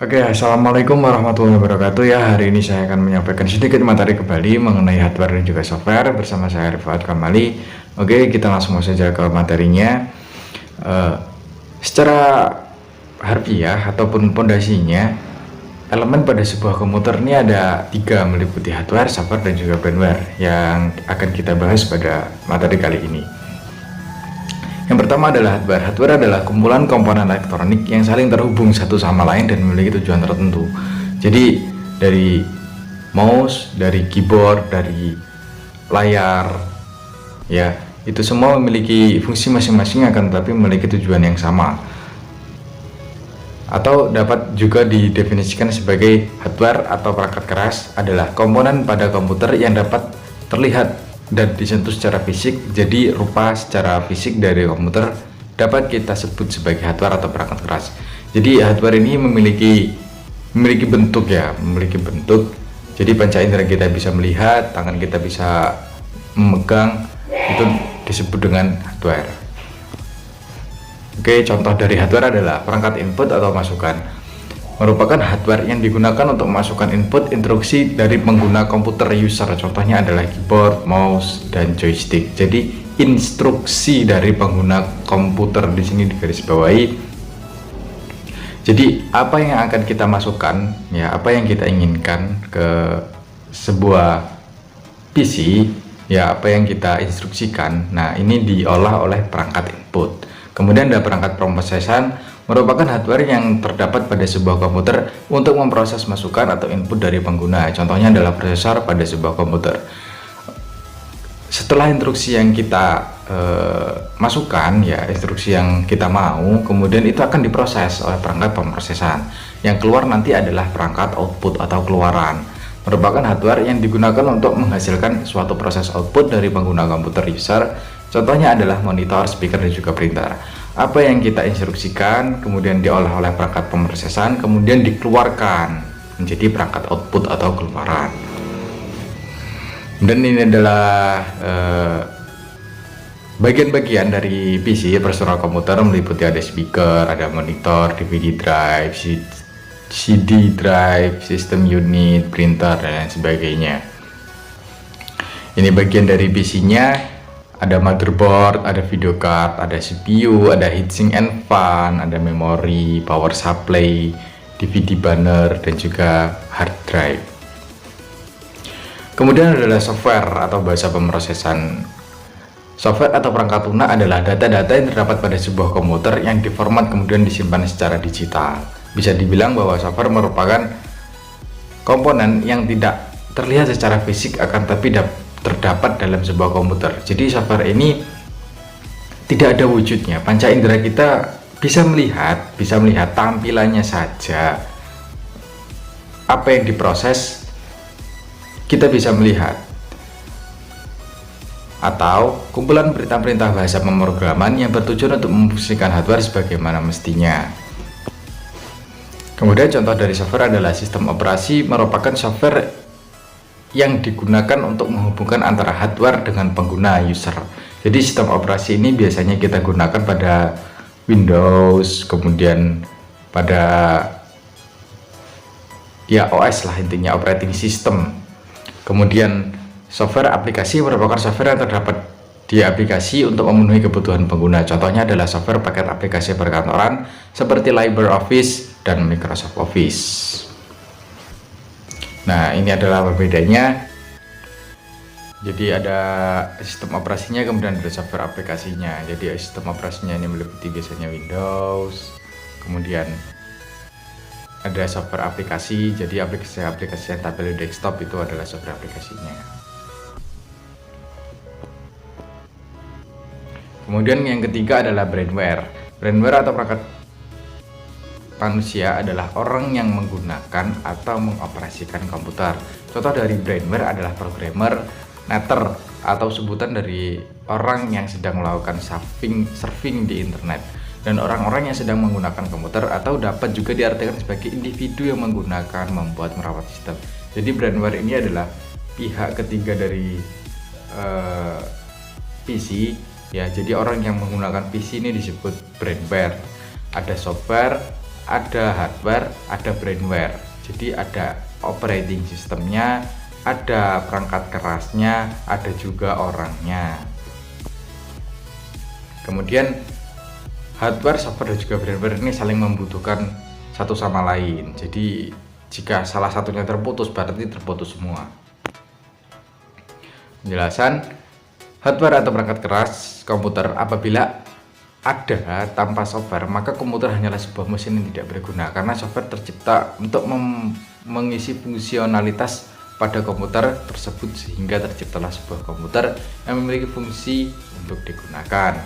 Oke, assalamualaikum warahmatullahi wabarakatuh. Ya, hari ini saya akan menyampaikan sedikit materi kembali mengenai hardware dan juga software bersama saya Rifat Kamali. Oke, kita langsung saja ke materinya. Eh, Secara harfiah ataupun pondasinya, elemen pada sebuah komputer ini ada tiga, meliputi hardware, software, dan juga firmware yang akan kita bahas pada materi kali ini. Yang pertama adalah hardware. Hardware adalah kumpulan komponen elektronik yang saling terhubung satu sama lain dan memiliki tujuan tertentu. Jadi dari mouse, dari keyboard, dari layar, ya itu semua memiliki fungsi masing-masing akan tetapi memiliki tujuan yang sama. Atau dapat juga didefinisikan sebagai hardware atau perangkat keras adalah komponen pada komputer yang dapat terlihat dan disentuh secara fisik, jadi rupa secara fisik dari komputer dapat kita sebut sebagai hardware atau perangkat keras. Jadi hardware ini memiliki bentuk ya, memiliki bentuk. Jadi panca indera kita bisa melihat, tangan kita bisa memegang, itu disebut dengan hardware. Oke, contoh dari hardware adalah perangkat input atau masukan. Merupakan hardware yang digunakan untuk memasukkan input instruksi dari pengguna komputer user. Contohnya adalah keyboard, mouse, dan joystick. Jadi instruksi dari pengguna komputer di sini digarisbawahi. Jadi apa yang akan kita masukkan, ya apa yang kita inginkan ke sebuah PC, ya apa yang kita instruksikan. Nah ini diolah oleh perangkat input. Kemudian ada perangkat pemrosesan, merupakan hardware yang terdapat pada sebuah komputer untuk memproses masukan atau input dari pengguna. Contohnya adalah prosesor pada sebuah komputer. Setelah instruksi yang kita masukkan, ya instruksi yang kita mau, kemudian itu akan diproses oleh perangkat pemrosesan. Yang keluar nanti adalah perangkat output atau keluaran. Merupakan hardware yang digunakan untuk menghasilkan suatu proses output dari pengguna komputer user. Contohnya adalah monitor, speaker, dan juga printer. Apa yang kita instruksikan kemudian diolah oleh perangkat pemrosesan, kemudian dikeluarkan menjadi perangkat output atau keluaran. Dan ini adalah bagian-bagian dari PC personal komputer, meliputi ada speaker, ada monitor, DVD drive, CD drive, sistem unit, printer, dan lain sebagainya. Ini bagian dari PC-nya. Ada motherboard, ada video card, ada CPU, ada heatsink and fan, ada memori, power supply, DVD banner, dan juga hard drive. Kemudian adalah software atau bahasa pemrosesan. Software atau perangkat lunak adalah data-data yang terdapat pada sebuah komputer yang diformat kemudian disimpan secara digital. Bisa dibilang bahwa software merupakan komponen yang tidak terlihat secara fisik akan tapi terdapat dalam sebuah komputer. Jadi software ini tidak ada wujudnya. Panca indera kita bisa melihat tampilannya saja. Apa yang diproses kita bisa melihat. Atau kumpulan perintah-perintah bahasa pemrograman yang bertujuan untuk memfungsikan hardware sebagaimana mestinya. Kemudian contoh dari software adalah sistem operasi, merupakan software yang digunakan untuk menghubungkan antara hardware dengan pengguna user. Jadi sistem operasi ini biasanya kita gunakan pada Windows, kemudian pada ya OS lah, intinya operating system. Kemudian software aplikasi merupakan software yang terdapat di aplikasi untuk memenuhi kebutuhan pengguna. Contohnya adalah software paket aplikasi perkantoran seperti LibreOffice dan Microsoft Office. Nah ini adalah perbedaannya. Jadi ada sistem operasinya, kemudian ada software aplikasinya. Jadi sistem operasinya ini meliputi biasanya Windows, kemudian ada software aplikasi. Jadi aplikasi-aplikasi yang tampil di desktop itu adalah software aplikasinya. Kemudian yang ketiga adalah brainware. Brainware atau perangkat manusia adalah orang yang menggunakan atau mengoperasikan komputer. Contoh dari brainware adalah programmer, netter, atau sebutan dari orang yang sedang melakukan surfing di internet, dan orang-orang yang sedang menggunakan komputer, atau dapat juga diartikan sebagai individu yang menggunakan, membuat, merawat sistem. Jadi brainware ini adalah pihak ketiga dari PC ya. Jadi orang yang menggunakan PC ini disebut brainware. Ada software, ada hardware, ada brainware. Jadi ada operating sistemnya, ada perangkat kerasnya, ada juga orangnya. Kemudian hardware, software dan juga brainware ini saling membutuhkan satu sama lain. Jadi jika salah satunya terputus, berarti terputus semua. Penjelasan hardware atau perangkat keras komputer apabila ada tanpa software, maka komputer hanyalah sebuah mesin yang tidak berguna, karena software tercipta untuk mengisi fungsionalitas pada komputer tersebut, sehingga terciptalah sebuah komputer yang memiliki fungsi untuk digunakan.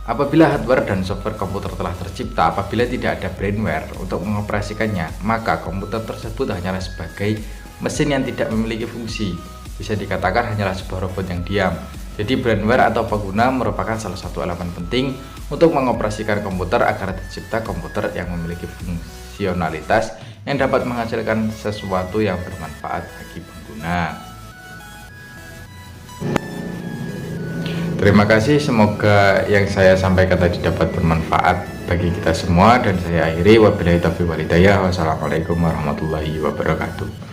Apabila hardware dan software komputer telah tercipta, apabila tidak ada brainware untuk mengoperasikannya, maka komputer tersebut hanyalah sebagai mesin yang tidak memiliki fungsi. Bisa dikatakan hanyalah sebuah robot yang diam. Jadi brainware atau pengguna merupakan salah satu elemen penting untuk mengoperasikan komputer agar tercipta komputer yang memiliki fungsionalitas yang dapat menghasilkan sesuatu yang bermanfaat bagi pengguna. Terima kasih, semoga yang saya sampaikan tadi dapat bermanfaat bagi kita semua, dan saya akhiri wabillahi taufiq wal hidayah. Wassalamualaikum warahmatullahi wabarakatuh.